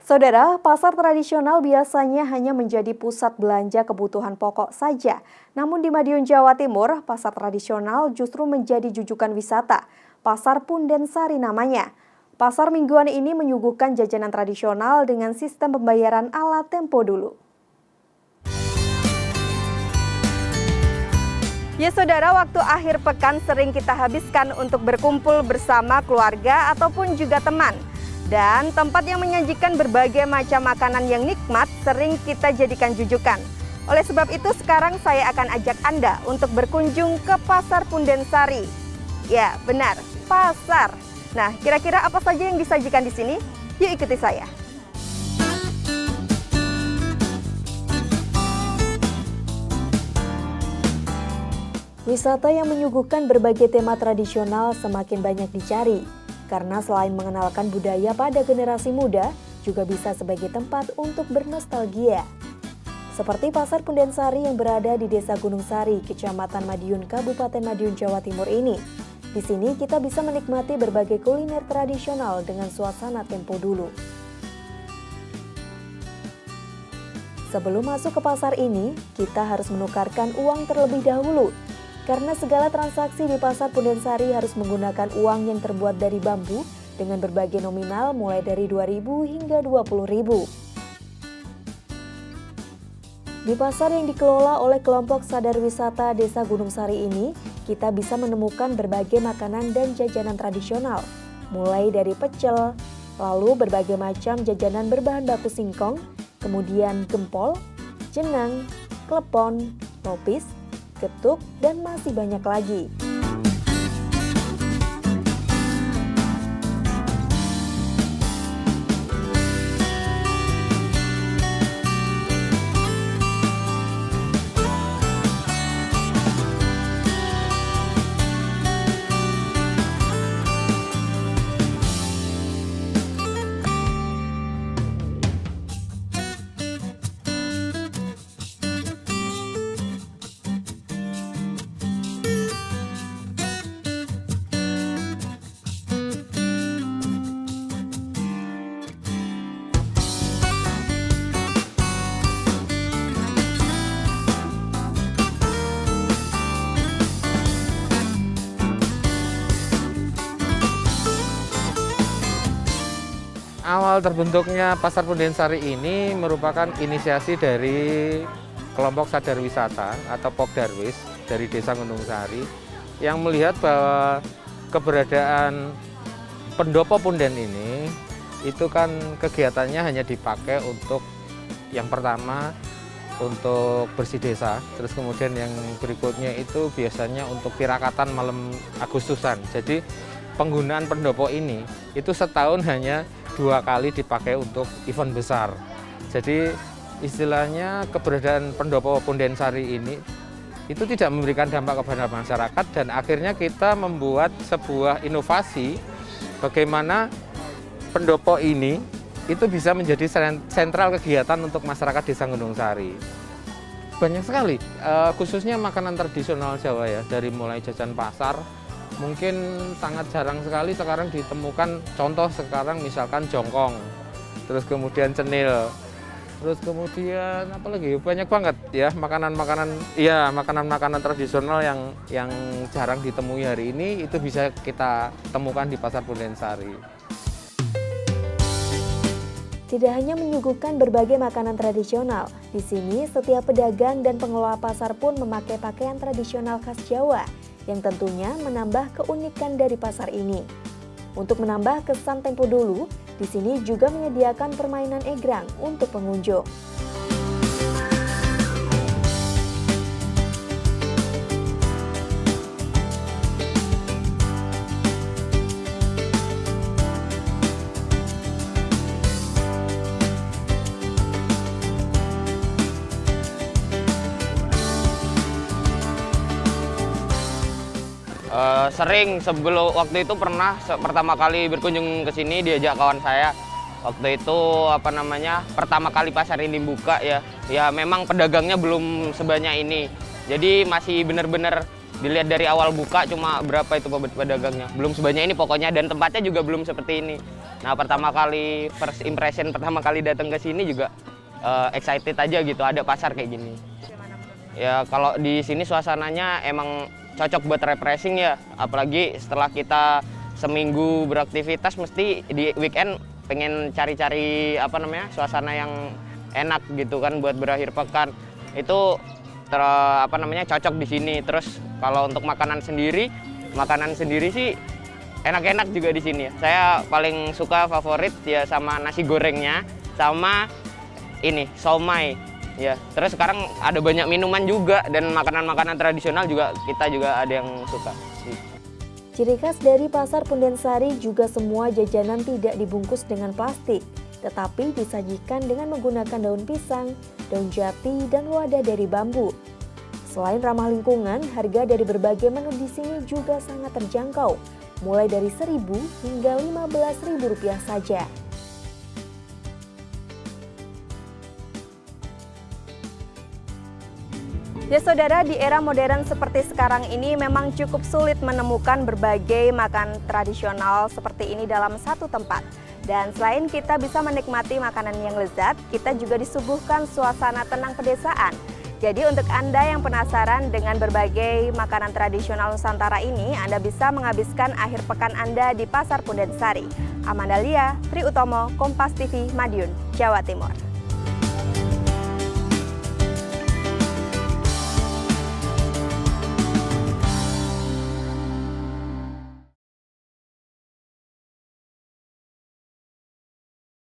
Saudara, pasar tradisional biasanya hanya menjadi pusat belanja kebutuhan pokok saja. Namun di Madiun, Jawa Timur, pasar tradisional justru menjadi jujukan wisata. Pasar Pundensari namanya. Pasar mingguan ini menyuguhkan jajanan tradisional dengan sistem pembayaran ala tempo dulu. Ya saudara, waktu akhir pekan sering kita habiskan untuk berkumpul bersama keluarga ataupun juga teman. Dan tempat yang menyajikan berbagai macam makanan yang nikmat sering kita jadikan jujukan. Oleh sebab itu sekarang saya akan ajak Anda untuk berkunjung ke Pasar Pundensari. Ya benar, pasar. Nah, kira-kira apa saja yang disajikan di sini? Yuk ikuti saya. Wisata yang menyuguhkan berbagai tema tradisional semakin banyak dicari. Karena selain mengenalkan budaya pada generasi muda, juga bisa sebagai tempat untuk bernostalgia. Seperti Pasar Pundensari yang berada di Desa Gunung Sari, Kecamatan Madiun, Kabupaten Madiun, Jawa Timur ini. Di sini kita bisa menikmati berbagai kuliner tradisional dengan suasana tempo dulu. Sebelum masuk ke pasar ini, kita harus menukarkan uang terlebih dahulu. Karena segala transaksi di Pasar Pundensari harus menggunakan uang yang terbuat dari bambu dengan berbagai nominal mulai dari 2.000 hingga 20.000. Di pasar yang dikelola oleh kelompok sadar wisata Desa Gunung Sari ini, kita bisa menemukan berbagai makanan dan jajanan tradisional, mulai dari pecel, lalu berbagai macam jajanan berbahan baku singkong, kemudian gempol, jenang, klepon, lopis, getuk, dan masih banyak lagi. Awal terbentuknya Pasar Pundensari ini merupakan inisiasi dari kelompok sadar wisata atau Pokdarwis dari Desa Gunung Sari yang melihat bahwa keberadaan pendopo punden ini itu kan kegiatannya hanya dipakai untuk yang pertama untuk bersih desa, terus kemudian yang berikutnya itu biasanya untuk tirakatan malam Agustusan. Jadi penggunaan pendopo ini itu setahun hanya 2 kali dipakai untuk event besar. Jadi istilahnya keberadaan pendopo Pundensari ini itu tidak memberikan dampak kepada masyarakat dan akhirnya kita membuat sebuah inovasi bagaimana pendopo ini itu bisa menjadi sentral kegiatan untuk masyarakat Desa Gunung Sari. Banyak sekali, khususnya makanan tradisional Jawa ya, dari mulai jajan pasar, mungkin sangat jarang sekali sekarang ditemukan. Contoh sekarang misalkan jongkong, terus kemudian cenil, terus kemudian apa lagi, banyak banget ya makanan-makanan tradisional yang jarang ditemui hari ini itu bisa kita temukan di Pasar Pundensari. Tidak hanya menyuguhkan berbagai makanan tradisional, di sini setiap pedagang dan pengelola pasar pun memakai pakaian tradisional khas Jawa yang tentunya menambah keunikan dari pasar ini. Untuk menambah kesan tempo dulu, di sini juga menyediakan permainan egrang untuk pengunjung. Sering sebelum waktu itu pernah pertama kali berkunjung ke sini diajak kawan saya. Waktu itu pertama kali pasar ini buka ya. Ya memang pedagangnya belum sebanyak ini. Jadi masih benar-benar dilihat dari awal buka cuma berapa itu pedagangnya. Belum sebanyak ini pokoknya dan tempatnya juga belum seperti ini. Nah, first impression pertama kali datang ke sini juga excited aja gitu, ada pasar kayak gini. Ya kalau di sini suasananya emang cocok buat refreshing ya, apalagi setelah kita seminggu beraktivitas mesti di weekend pengen cari-cari suasana yang enak gitu kan buat berakhir pekan. Itu cocok di sini. Terus kalau untuk makanan sendiri sih enak-enak juga di sini ya. Saya paling suka favorit ya sama nasi gorengnya sama ini somai. Ya, terus sekarang ada banyak minuman juga dan makanan-makanan tradisional juga kita juga ada yang suka. Ciri khas dari Pasar Punden Sari juga semua jajanan tidak dibungkus dengan plastik, tetapi disajikan dengan menggunakan daun pisang, daun jati, dan wadah dari bambu. Selain ramah lingkungan, harga dari berbagai menu di sini juga sangat terjangkau, mulai dari Rp1.000 hingga Rp15.000 saja. Ya saudara, di era modern seperti sekarang ini memang cukup sulit menemukan berbagai makanan tradisional seperti ini dalam satu tempat. Dan selain kita bisa menikmati makanan yang lezat, kita juga disuguhkan suasana tenang pedesaan. Jadi untuk Anda yang penasaran dengan berbagai makanan tradisional Nusantara ini, Anda bisa menghabiskan akhir pekan Anda di Pasar Punden Sari. Amanda Lia, Tri Utomo, Kompas TV, Madiun, Jawa Timur.